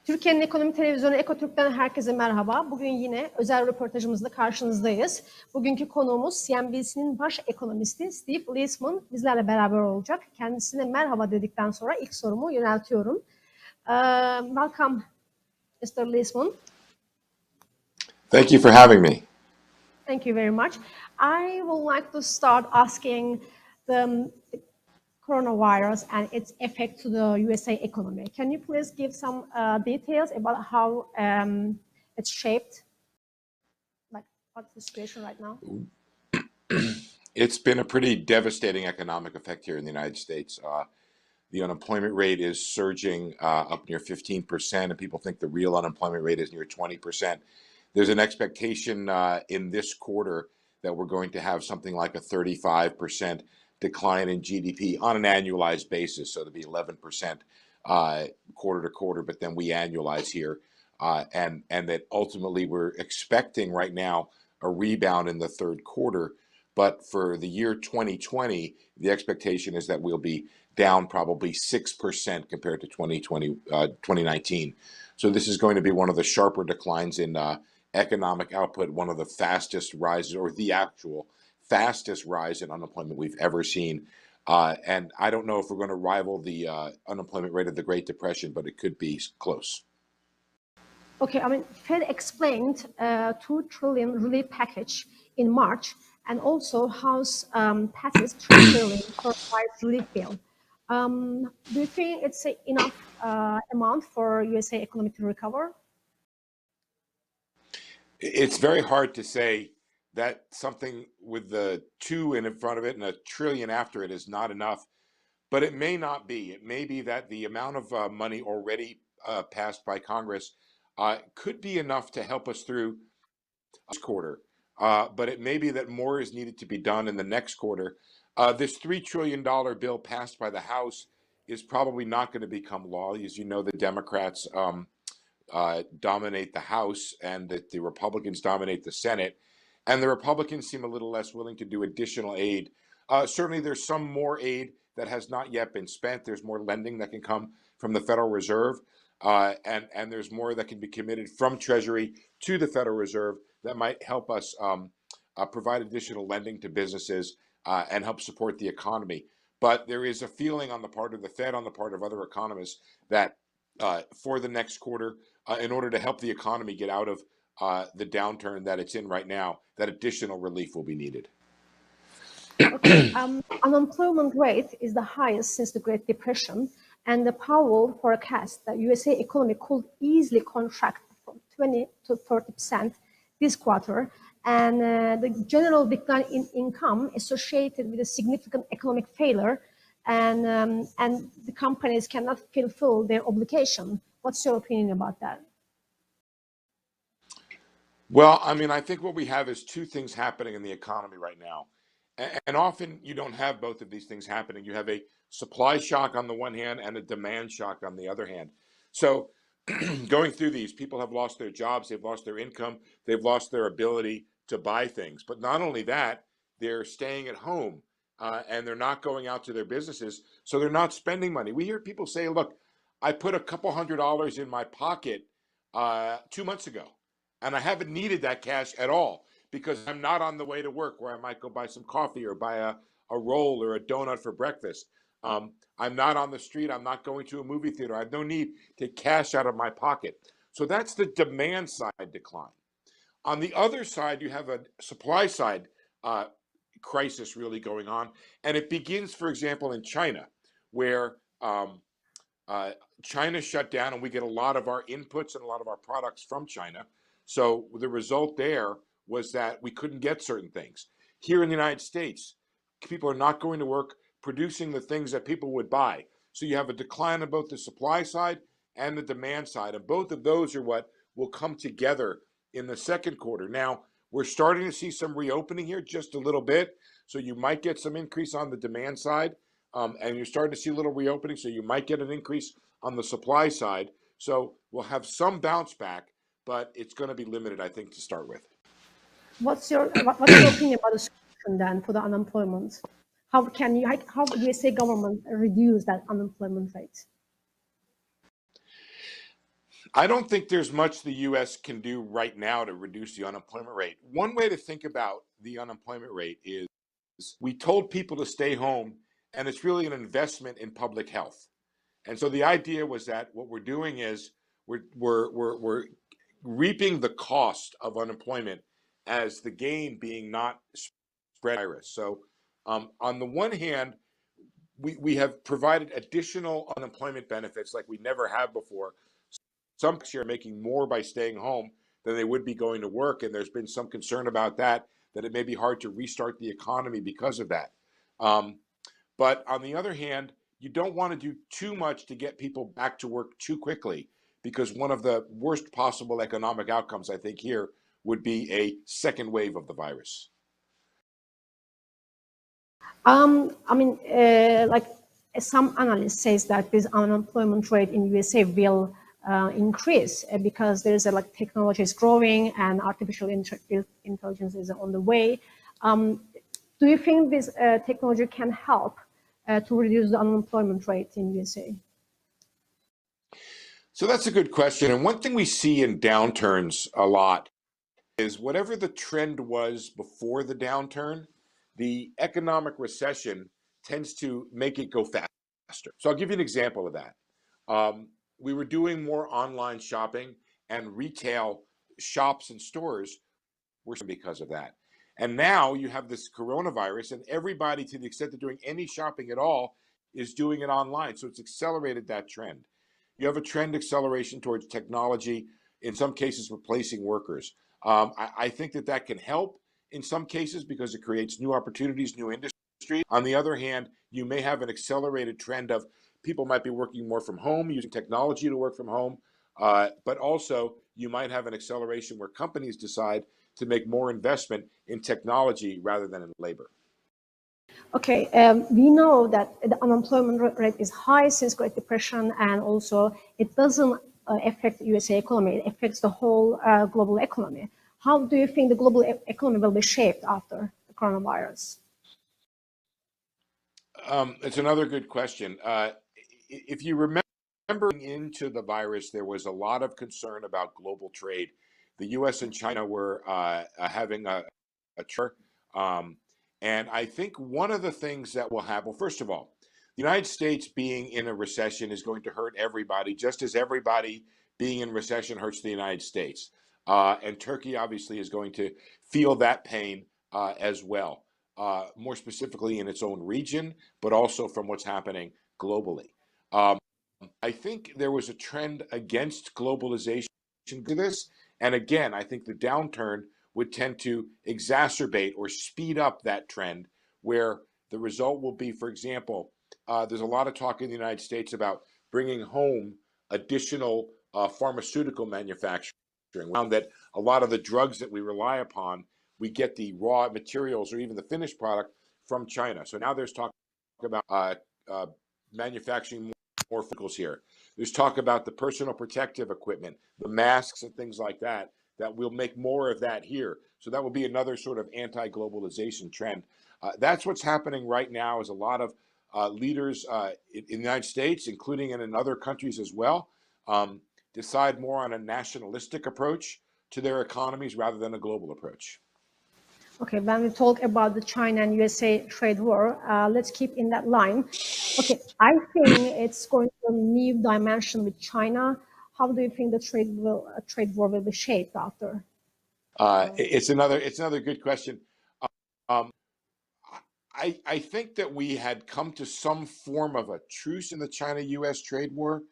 Türkiye'nin ekonomi televizyonu Ekotürk'ten herkese merhaba. Bugün yine özel röportajımızla karşınızdayız. Bugünkü konuğumuz CNBC'nin baş ekonomisti Steve Liesman bizlerle beraber olacak. Kendisine merhaba dedikten sonra ilk sorumu yöneltiyorum. Welcome, Mr. Liesman. Thank you for having me. Thank you very much. I would like to start asking the coronavirus and its effect to the USA economy. Can you please give some details about how it's shaped? Like, what's the situation right now? It's been a pretty devastating economic effect here in the United States. The unemployment rate is surging up near 15%, and people think the real unemployment rate is near 20%. There's an expectation in this quarter that we're going to have something like a 35% decline in GDP on an annualized basis, so to be 11% quarter to quarter, but then we annualize here, and that ultimately we're expecting right now a rebound in the third quarter. But for the year 2020, the expectation is that we'll be down probably 6% compared to 2019. So this is going to be one of the sharper declines in economic output, one of the fastest rises, or the actual fastest rise in unemployment we've ever seen. And I don't know if we're going to rival the unemployment rate of the Great Depression, but it could be close. Okay, I mean, Fed explained $2 trillion relief package in March, and also House passes $3 trillion coronavirus relief bill. Do you think it's enough amount for USA economy to recover? It's very hard to say that something with the 2 in front of it and a trillion after it is not enough, but it may not be. It may be that the amount of money already passed by Congress could be enough to help us through this quarter, but it may be that more is needed to be done in the next quarter. This $3 trillion bill passed by the House is probably not going to become law. As you know, the Democrats dominate the House and that the Republicans dominate the Senate. And the Republicans seem a little less willing to do additional aid. Certainly, there's some more aid that has not yet been spent. There's more lending that can come from the Federal Reserve. And there's more that can be committed from Treasury to the Federal Reserve that might help us provide additional lending to businesses and help support the economy. But there is a feeling on the part of the Fed, on the part of other economists, that for the next quarter, in order to help the economy get out of the downturn that it's in right now, that additional relief will be needed. Okay, unemployment rate is the highest since the Great Depression, and the Powell forecast that USA economy could easily contract from 20 to 30% this quarter, and the general decline in income associated with a significant economic failure, and the companies cannot fulfill their obligation. What's your opinion about that? Well, I mean, I think what we have is two things happening in the economy right now. And often you don't have both of these things happening. You have a supply shock on the one hand and a demand shock on the other hand. So going through these, people have lost their jobs, they've lost their income, they've lost their ability to buy things. But not only that, they're staying at home and they're not going out to their businesses. So they're not spending money. We hear people say, look, I put a couple $100 in my pocket 2 months ago, and I haven't needed that cash at all because I'm not on the way to work where I might go buy some coffee or buy a roll or a donut for breakfast. I'm not on the street. I'm not going to a movie theater. I have no need to cash out of my pocket. So that's the demand side decline. On the other side, you have a supply side crisis really going on. And it begins, for example, in China, where China shut down and we get a lot of our inputs and a lot of our products from China. So the result there was that we couldn't get certain things. Here in the United States, people are not going to work producing the things that people would buy. So you have a decline on both the supply side and the demand side. And both of those are what will come together in the second quarter. Now, we're starting to see some reopening here just a little bit. So you might get some increase on the demand side. And you're starting to see a little reopening. So you might get an increase on the supply side. So we'll have some bounce back, but it's going to be limited, I think, to start with. What's your opinion about the solution then for the unemployment? How the USA government reduce that unemployment rate? I don't think there's much the US can do right now to reduce the unemployment rate. One way to think about the unemployment rate is we told people to stay home, and it's really an investment in public health. And so the idea was that what we're doing is we're reaping the cost of unemployment as the gain being not spread virus. So on the one hand, we have provided additional unemployment benefits like we never have before. Some are making more by staying home than they would be going to work, and there's been some concern about that it may be hard to restart the economy because of that. But on the other hand, you don't want to do too much to get people back to work too quickly, because one of the worst possible economic outcomes, I think, here would be a second wave of the virus. I mean, like some analysts says that this unemployment rate in USA will increase because there's like technology is growing and artificial intelligence is on the way. Do you think this technology can help to reduce the unemployment rate in USA? So that's a good question. And one thing we see in downturns a lot is whatever the trend was before the downturn, the economic recession tends to make it go faster. So I'll give you an example of that. We were doing more online shopping, and retail shops and stores were because of that. And now you have this coronavirus, and everybody, to the extent they're doing any shopping at all, is doing it online. So it's accelerated that trend. You have a trend acceleration towards technology, in some cases replacing workers. I think that can help in some cases because it creates new opportunities, new industries. On the other hand, you may have an accelerated trend of people might be working more from home, using technology to work from home, but also you might have an acceleration where companies decide to make more investment in technology rather than in labor. Okay, we know that the unemployment rate is high since Great Depression, and also it doesn't affect the USA economy, it affects the whole global economy. How do you think the global economy will be shaped after the coronavirus? It's another good question. If you remember into the virus, there was a lot of concern about global trade. The US and China were having a trade. And I think one of the things that will happen, well, first of all, the United States being in a recession is going to hurt everybody, just as everybody being in recession hurts the United States. And Turkey obviously is going to feel that pain as well, more specifically in its own region, but also from what's happening globally. I think there was a trend against globalization to this. And again, I think the downturn would tend to exacerbate or speed up that trend, where the result will be, for example, there's a lot of talk in the United States about bringing home additional pharmaceutical manufacturing. We found that a lot of the drugs that we rely upon, we get the raw materials or even the finished product from China. So now there's talk about manufacturing more physicals here. There's talk about the personal protective equipment, the masks and things like that we'll make more of that here. So that will be another sort of anti-globalization trend. That's what's happening right now is a lot of leaders in the United States, including in other countries as well, decide more on a nationalistic approach to their economies rather than a global approach. Okay, when we talk about the China and USA trade war, let's keep in that line. Okay, I think it's going to a new dimension with China. How do you think the trade war will be shaped after? It's another good question. Um, I think that we had come to some form of a truce in the China-U.S. trade war,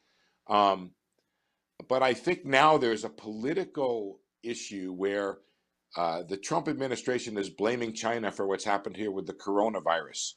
but I think now there's a political issue where the Trump administration is blaming China for what's happened here with the coronavirus.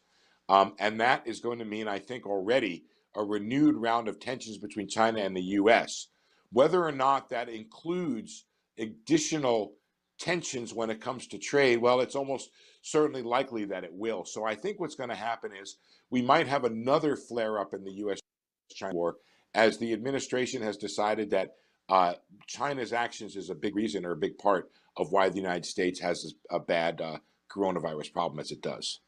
And that is going to mean, I think, already a renewed round of tensions between China and the U.S. Whether or not that includes additional tensions when it comes to trade, well, it's almost certainly likely that it will. So I think what's going to happen is we might have another flare-up in the U.S.-China war as the administration has decided that China's actions is a big reason or a big part of why the United States has a bad coronavirus problem as it does.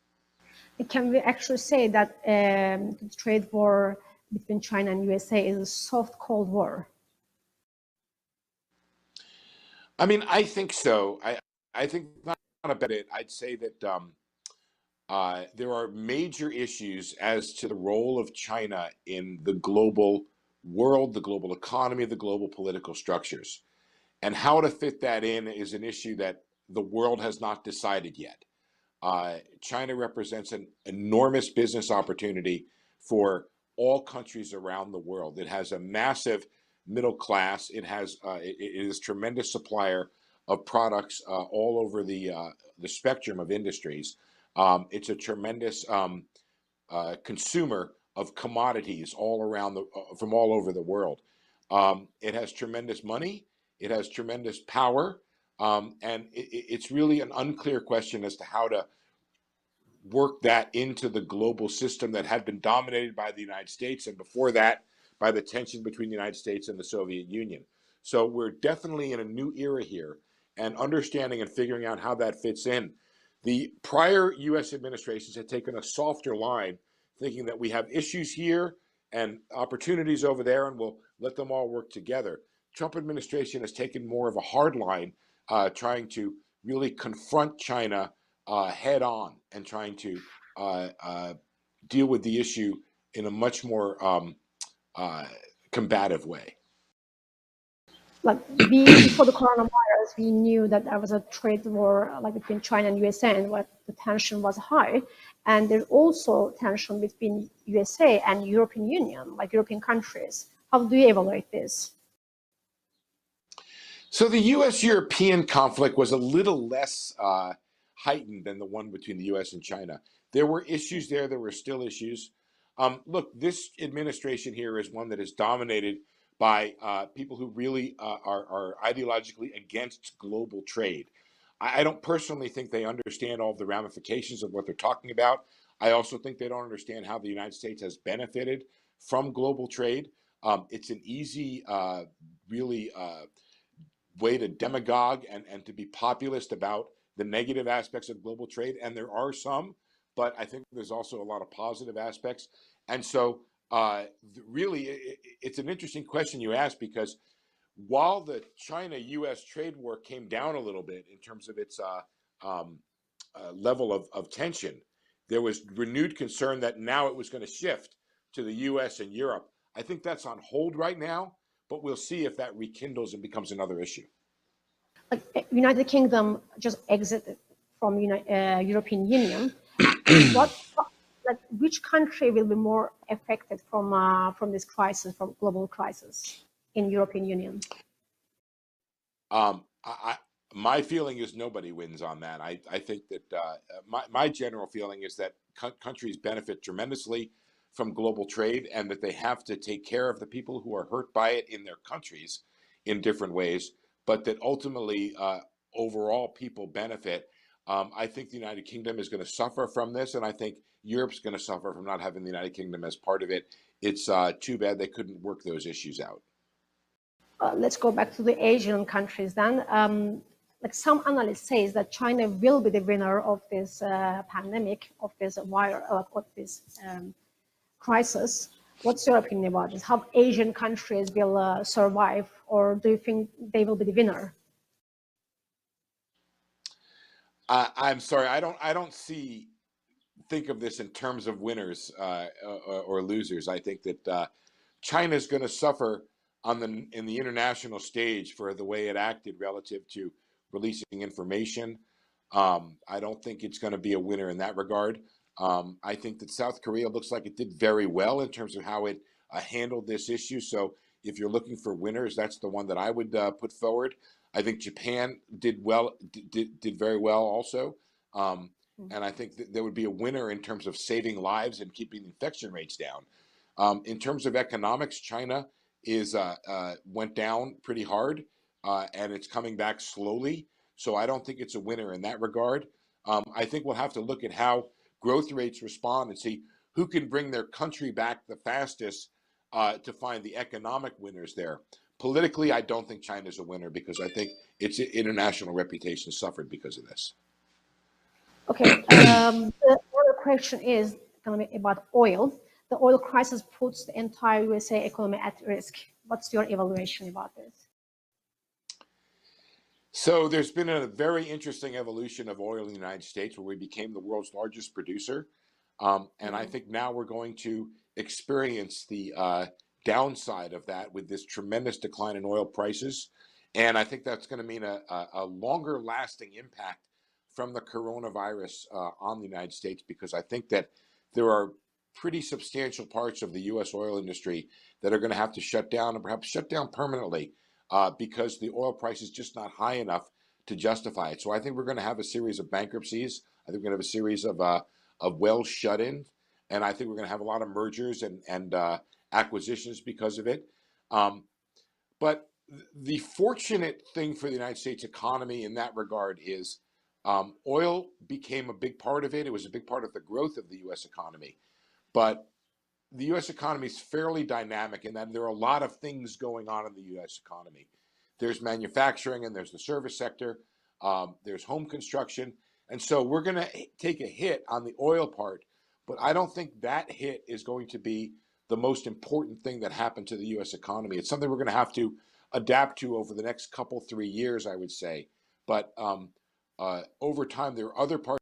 Can we actually say that the trade war between China and USA is a soft Cold War? I mean, I think so. I think not about it. I'd say that there are major issues as to the role of China in the global world, the global economy, the global political structures. And how to fit that in is an issue that the world has not decided yet. China represents an enormous business opportunity for all countries around the world. It has a massive middle class. It is a tremendous supplier of products all over the spectrum of industries. It's a tremendous consumer of commodities all around from all over the world. It has tremendous money. It has tremendous power. And it's really an unclear question as to how to work that into the global system that had been dominated by the United States, and before that, by the tension between the United States and the Soviet Union. So we're definitely in a new era here, and understanding and figuring out how that fits in. The prior U.S. administrations had taken a softer line, thinking that we have issues here and opportunities over there, and we'll let them all work together. Trump administration has taken more of a hard line, trying to really confront China head on, and trying to deal with the issue in a much more combative way. Like before the coronavirus, we knew that there was a trade war like between China and USA, and what the tension was high. And there's also tension between USA and European Union, like European countries. How do you evaluate this? So the U.S.-European conflict was a little less heightened than the one between the U.S. and China. There were issues there. There were still issues. Look, this administration here is one that is dominated by people who really are ideologically against global trade. I don't personally think they understand all of the ramifications of what they're talking about. I also think they don't understand how the United States has benefited from global trade. It's an easy, really way to demagogue and to be populist about the negative aspects of global trade. And there are some, but I think there's also a lot of positive aspects. And so really, it's an interesting question you ask, because while the China-U.S. trade war came down a little bit in terms of its level of tension, there was renewed concern that now it was going to shift to the U.S. and Europe. I think that's on hold right now, but we'll see if that rekindles and becomes another issue. Like United Kingdom just exited from European Union. Which country will be more affected from this crisis, from global crisis in European Union? My feeling is nobody wins on that. I think that my general feeling is that countries benefit tremendously from global trade, and that they have to take care of the people who are hurt by it in their countries in different ways, but that ultimately overall people benefit. I think the United Kingdom is going to suffer from this, and I think Europe's going to suffer from not having the United Kingdom as part of it. It's too bad they couldn't work those issues out. Let's go back to the Asian countries then. Like some analysts say that China will be the winner of this pandemic, of this virus, of this crisis. What's your opinion about this? How Asian countries will survive, or do you think they will be the winner? I'm sorry, I don't think of this in terms of winners or losers. I think that China is going to suffer in the international stage for the way it acted relative to releasing information. I don't think it's going to be a winner in that regard. I think that South Korea looks like it did very well in terms of how it handled this issue. So if you're looking for winners, that's the one that I would put forward. I think Japan did very well also. And I think that there would be a winner in terms of saving lives and keeping infection rates down. In terms of economics, China went down pretty hard, and it's coming back slowly. So I don't think it's a winner in that regard. I think we'll have to look at how growth rates respond and see who can bring their country back the fastest to find the economic winners there. Politically, I don't think China's a winner, because I think its international reputation suffered because of this. Okay, the other question is going to be about oil. The oil crisis puts the entire USA economy at risk. What's your evaluation about this? So there's been a very interesting evolution of oil in the United States where we became the world's largest producer. And I Mm. think now we're going to experience the downside of that with this tremendous decline in oil prices. And I think that's going to mean a longer lasting impact from the coronavirus on the United States, because I think that there are pretty substantial parts of the U.S. oil industry that are going to have to shut down and perhaps shut down permanently because the oil price is just not high enough to justify it. So I think we're going to have a series of bankruptcies. I think we're going to have a series of wells shut in, and I think we're going to have a lot of mergers and acquisitions because of it. But the fortunate thing for the United States economy in that regard is oil became a big part of it. It was a big part of the growth of the U.S. economy. But the U.S. economy is fairly dynamic in that there are a lot of things going on in the U.S. economy. There's manufacturing and there's the service sector. There's home construction. And so we're going to take a hit on the oil part, but I don't think that hit is going to be the most important thing that happened to the U.S. economy. It's something we're going to have to adapt to over the next couple, 3 years, I would say. But over time, there are other parts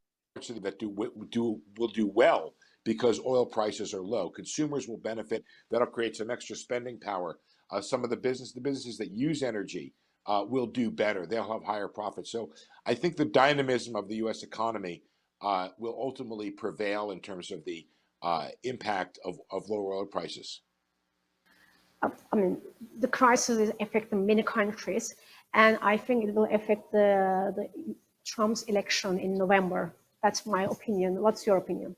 of it that will do well because oil prices are low. Consumers will benefit. That'll create some extra spending power. Some of the businesses that use energy will do better. They'll have higher profits. So I think the dynamism of the U.S. economy will ultimately prevail in terms of the impact of lower oil prices. I mean, the crisis is affecting many countries, and I think it will affect the Trump's election in November. That's my opinion. What's your opinion?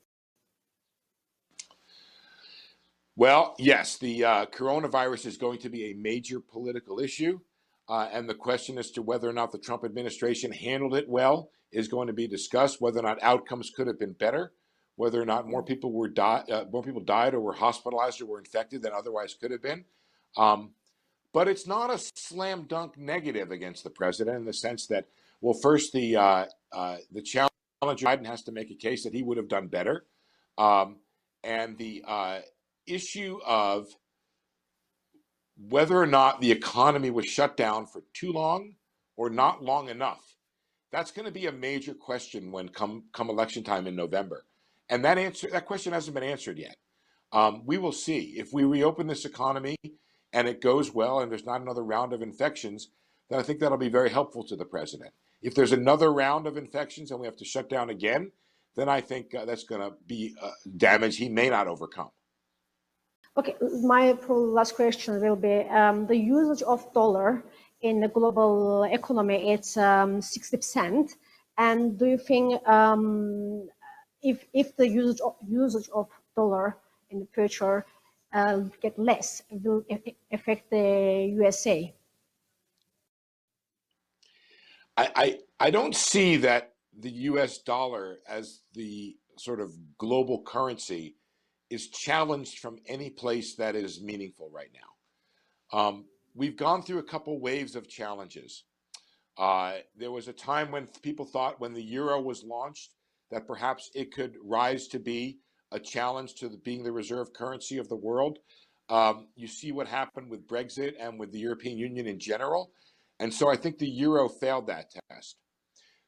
Well, yes, the coronavirus is going to be a major political issue. And the question as to whether or not the Trump administration handled it well is going to be discussed, whether or not outcomes could have been better, whether or not more people died or were hospitalized or were infected than otherwise could have been. But it's not a slam dunk negative against the president in the sense that, well, first the challenger Biden has to make a case that he would have done better, and the issue of whether or not the economy was shut down for too long or not long enough. That's going to be a major question when come election time in November, and that question hasn't been answered yet. We will see if we reopen this economy and it goes well and there's not another round of infections, then I think that'll be very helpful to the president. If there's another round of infections and we have to shut down again, then I think that's going to be damage he may not overcome. Okay, my last question will be the usage of dollar in the global economy. It's 60%, and do you think if the usage of dollar in the future get less, it will affect the USA? I don't see that the U.S. dollar as the sort of global currency is challenged from any place that is meaningful right now. We've gone through a couple waves of challenges. There was a time when people thought when the euro was launched that perhaps it could rise to be a challenge to being the reserve currency of the world. You see what happened with Brexit and with the European Union in general. And so I think the euro failed that test.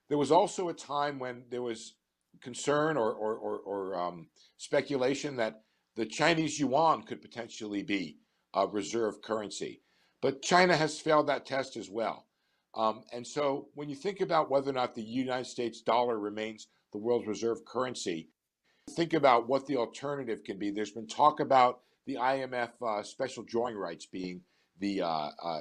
There was also a time when there was concern or speculation that the Chinese yuan could potentially be a reserve currency. But China has failed that test as well. And so when you think about whether or not the United States dollar remains the world's reserve currency, think about what the alternative can be. There's been talk about the IMF special drawing rights being the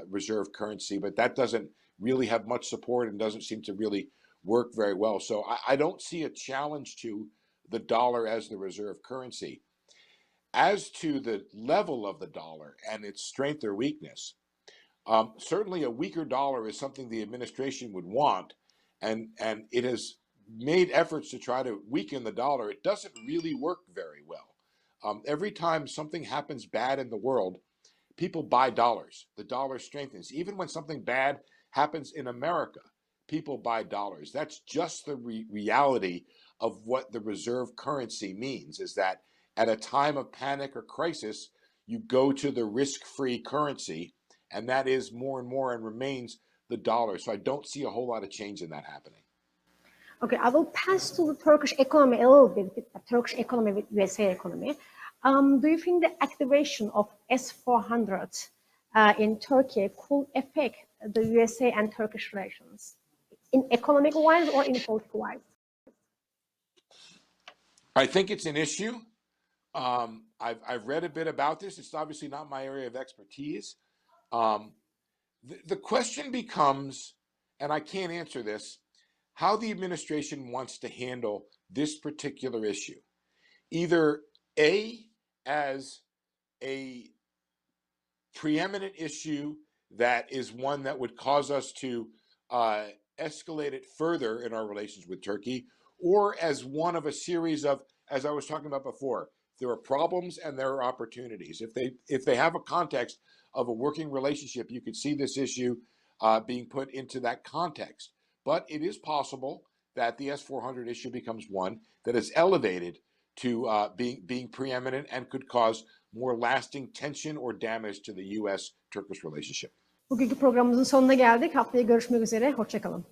reserve currency, but that doesn't really have much support and doesn't seem to really work very well. So I don't see a challenge to the dollar as the reserve currency. As to the level of the dollar and its strength or weakness, certainly a weaker dollar is something the administration would want, and it has made efforts to try to weaken the dollar. It doesn't really work very well. Every time something happens bad in the world, people buy dollars. The dollar strengthens. Even when something bad happens in America, people buy dollars. That's just the reality of what the reserve currency means, is that at a time of panic or crisis, you go to the risk-free currency, and that is more and more and remains the dollar. So I don't see a whole lot of change in that happening. Okay, I will pass to the Turkish economy a little bit, with the Turkish economy with USA economy. Do you think the activation of S-400 in Turkey could affect the USA and Turkish relations in economic wise or in political wise? I think it's an issue. I've read a bit about this. It's obviously not my area of expertise. The question becomes, and I can't answer this, how the administration wants to handle this particular issue. Either A, as a preeminent issue that is one that would cause us to escalate it further in our relations with Turkey, or as one of a series of, as I was talking about before, there are problems and there are opportunities. If they have a context of a working relationship, you could see this issue being put into that context. But it is possible that the S-400 issue becomes one that is elevated to being preeminent and could cause more lasting tension or damage to the U.S.-Turkish relationship. Bugünkü programımızın sonuna geldik. Haftaya görüşmek üzere. Hoşça kalın.